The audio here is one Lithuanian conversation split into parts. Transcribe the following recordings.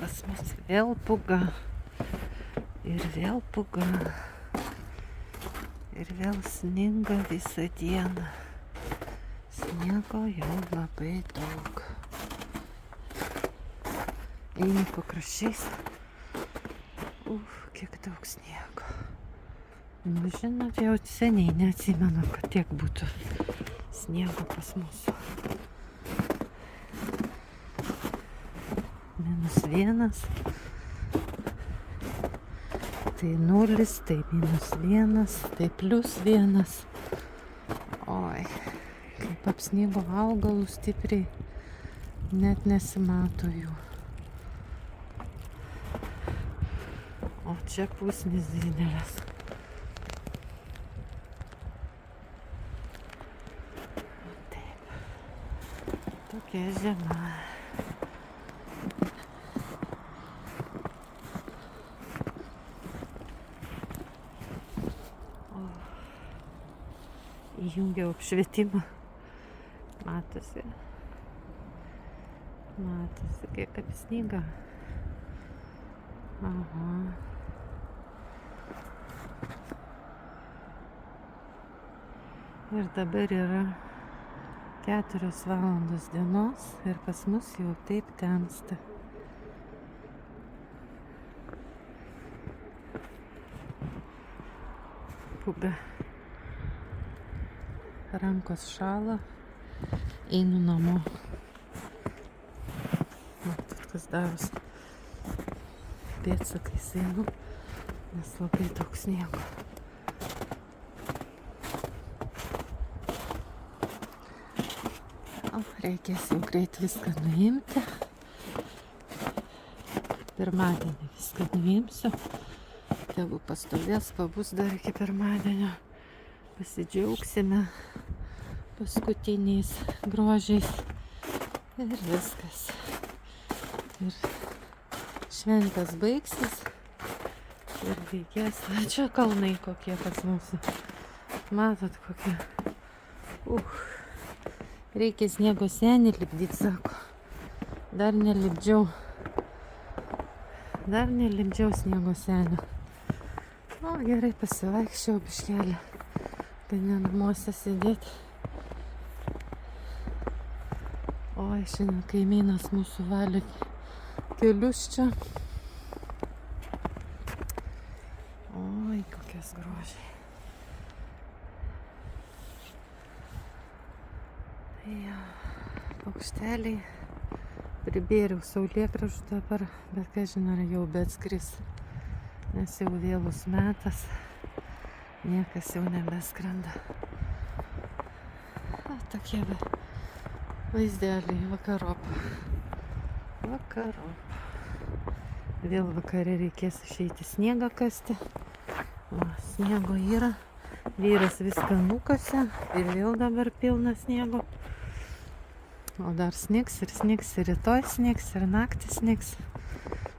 pas mus vėl pūga. Ir vėl pūga. Ir vėl sninga visą dieną. Sniego jau labai daug. Eini pakraščiais. Kiek daug sniego. Nu, žinot, jau seniai neatsimenu, kad tiek būtų sniego pas mūsų. -1. Tai 0, tai -1, tai +1. Oi, kaip apsnigo augalų stipriai, net nesimato jų. O čia pusnis didelės. Taip. Tokia žiema. Įjungiau apšvietimą. Matosi, kiek apsniga. Aha. Ir dabar yra 4 valandos dienos ir pas mus jau taip temsta. Pūga. Rankos šąla, einu namo. Matot, kas darosi. Pėdsakais einu, nes labai daug sniego. Reikės jau greit viską nuimti. Pirmadienį viską nuimsiu. Tegu pastovės, pabus dar iki pirmadienio. Pasidžiaugsime paskutiniais grožiais ir viskas. Ir šventės baigsis ir reikės. Čia kalnai kokie pas mūsų. Matot kokie. Reikia sniego senį lipdyti, sako. Dar nelipdžiau sniego senio. O, gerai, pasivaikščiau biškelį. Kad ne namuose sėdėti. Oi, šiandien kaimynas mūsų valė kelius čia. Oi, kokias grožiai. Ja, paukšteliai. Pribėriau saulėkraštų dabar, bet ką žinau, jau beatskris. Nes jau vėlus metas. Niekas jau nebeskrenda. Tokie vaizdeliai vakarop. Vėl vakare reikės išeiti sniegą kasti. O, sniego yra. Vyras viską nukasė ir vėl dabar pilna sniego. O dar snigs ir rytoj snigs ir naktį snigs.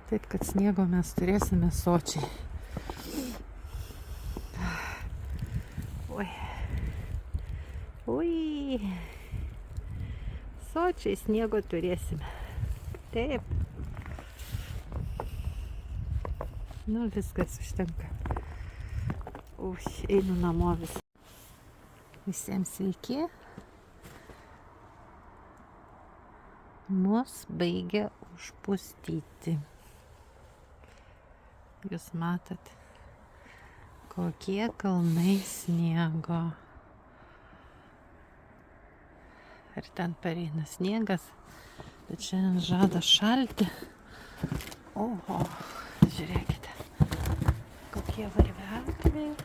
Taip, kad sniego mes turėsime sočiai. Ui, sočiai sniego turėsime. Taip. Nu, viskas užtenka. Einu namo visiems sveiki. Mus baigia užpustyti. Jūs matot, kokie kalnai sniego. Ir ten pareina sniegas, bet šiandien žada šalti. Oho, žiūrėkite, kokie varvekliai.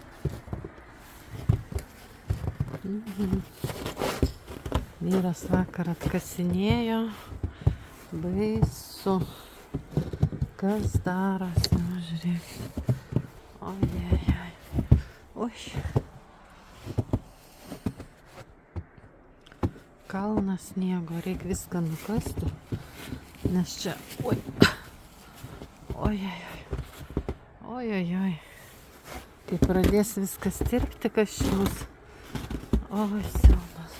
Vyras vakar atkasinėjo, baisu, kas darosi, žiūrėkite. Oi. Kalnas sniego, reikia viską nukasti, nes čia, oi, kai pradės viskas tirpti, kas čia bus, oi, siaubas.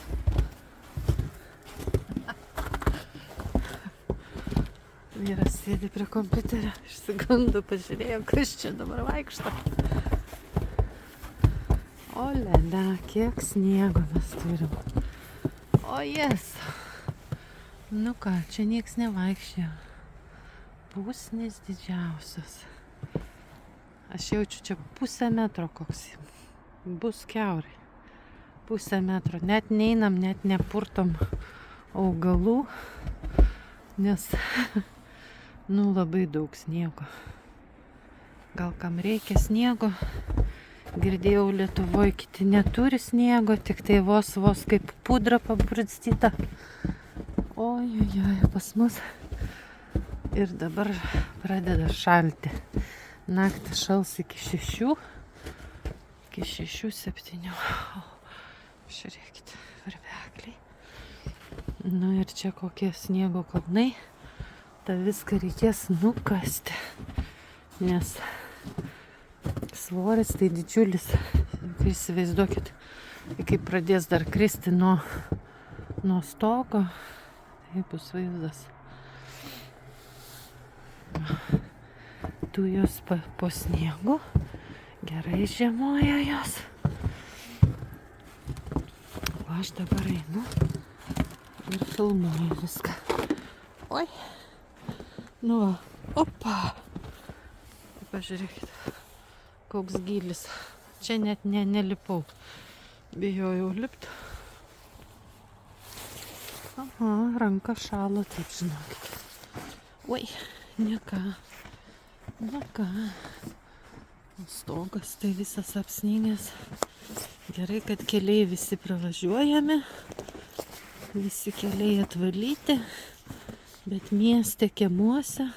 Vyras sėdi prie kompiuterio, išsigando, pažiūrėjo, kas čia dabar vaikšto. O lele, kiek sniego mes turim. O jes. Nu ką, čia nieks nevaikščia. Pusnis didžiausias. Aš jaučiu čia 0,5 metro koks. Bus kiaurai. 0,5 metro. Net neinam, net nepurtom augalų, nes labai daug sniego. Gal kam reikia sniego? Girdėjau, Lietuvoje kiti neturi sniego, tik tai vos kaip pudra pabrudstyta. Oi, pas mus. Ir dabar pradeda šalti. Naktį šals iki 6. Iki 6-7. Žiūrėkite, varvekliai. Nu ir čia kokie sniego kalnai. Ta viską reikės nukasti. Nes svoris tai didžiulis. Įsivaizduokit, kai pradės dar kristi nuo stogo, tai bus vaizdas. Tujos po sniegu. Gerai žiemoja jos. O aš dabar einu ir filmuoju viską. Oi. Nu va. Opa. Pažiūrėkit. Koks gylis. Čia net nelipau. Bijojau lipt. Aha, ranka šalo, taip žinokit. Oi, nieka. Stogas tai visas apsningęs. Gerai, kad keliai visi pravažiuojami. Visi keliai atvalyti. Bet mieste, kiemuose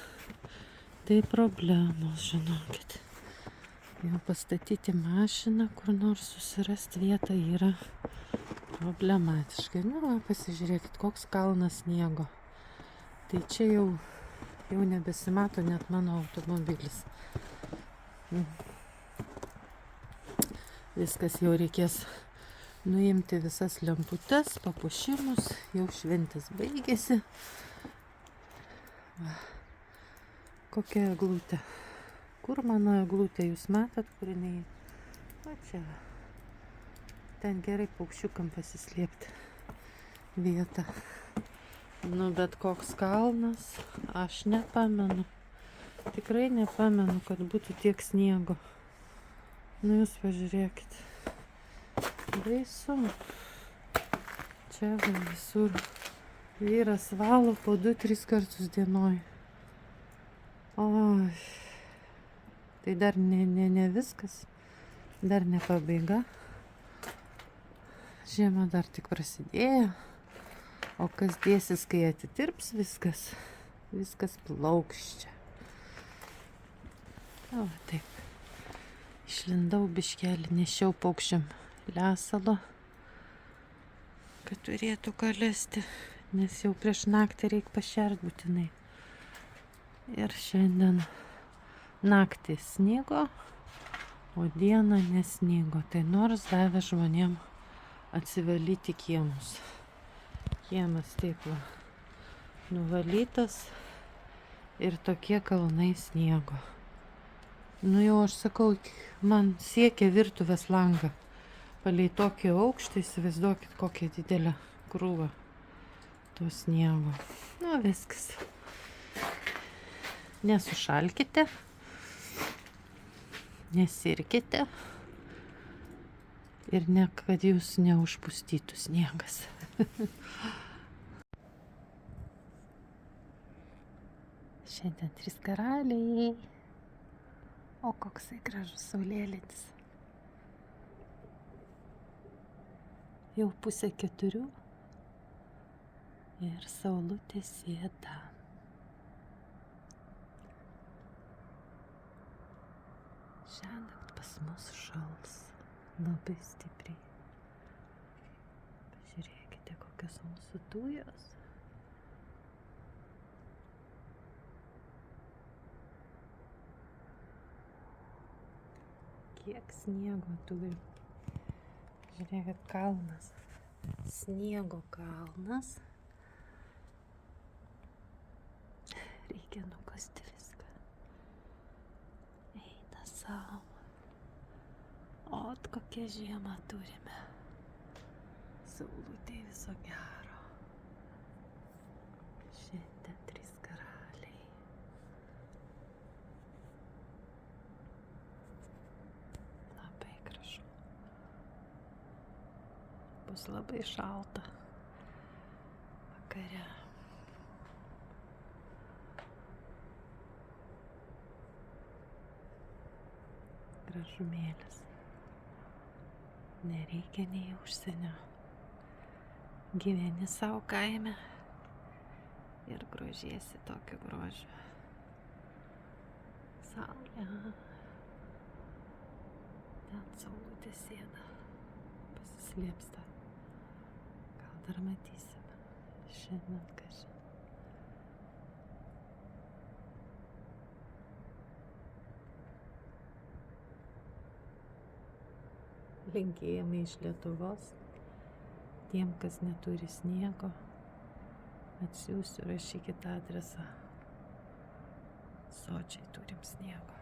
tai problemos, žinokit. Jau pastatyti mašiną, kur nors susirasti vietą yra problematiškai. Nu, pasižiūrėkit, koks kalnas sniego. Tai čia jau nebesimato net mano automobilis. Viskas jau reikės nuimti visas lemputes, papuošimus. Jau šventės baigėsi. Va. Kokia eglutė. Kur mano eglutė? Jūs matot, kur jinai? O čia. Ten gerai paukščiukam pasislėpti vietą. Nu, bet koks kalnas, aš nepamenu. Tikrai nepamenu, kad būtų tiek sniego. Nu, jūs pažiūrėkit. Baisu. Čia visur vyras valo po 2-3 kartus dienoj. Oi. Tai dar ne viskas. Dar ne pabaiga. Žiema dar tik prasidėjo. O kas dėsis, kai atitirps viskas? Viskas plauks čia. O, taip. Išlindau biškelį, nešiau paukščiam lesalo, kad turėtų ką lesti, nes jau prieš naktį reik pašert būtinai. Ir šiandien naktį snigo, o dieną nesnigo. Tai nors davė žmonėm atsivalyti kiemus. Kiemas taip va nuvalytas ir tokie kalnai sniego. Nu jau aš sakau, man siekia virtuvės langą. Palei tokį aukštį, įsivaizduokit, kokią didelę krūvą to sniego. Nu viskas. Nesušalkite, nesirkite ir ne, kad jūs neužpustytų sniegas. Šiandien 3 karaliai. O koksai gražus saulėlydis. Jau 3:30 ir saulutė sėda. Šiandien pas mus šals labai stipriai. Pažiūrėkite, kokios mūsų tujos. Kiek sniego turi. Žiūrėkit, kalnas. Sniego kalnas. reikia nukasti viską. Eina savo. Ot, kokią žiemą turime. Saulutė viso gero. Šiandien 3 karaliai. Labai gražu. Bus labai šalta vakare. Gražumėlis. Nereikia nei užsienio. Gyveni savo kaime ir grožiesi tokiu grožiu. Saulė. Ten saulutė sėda. Pasislėpsta. Gal dar matysim. Šiandien kažin. Linkėjimai iš Lietuvos. Tiem, kas neturi sniego, atsiųsiu, rašykit adresą. Sočiai turim sniego.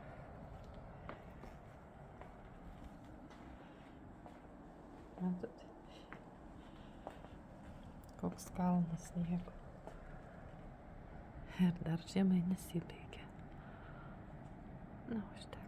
Matot? Koks kalnas sniego. Ir dar žiemai nesibaigia. Na, užtenka.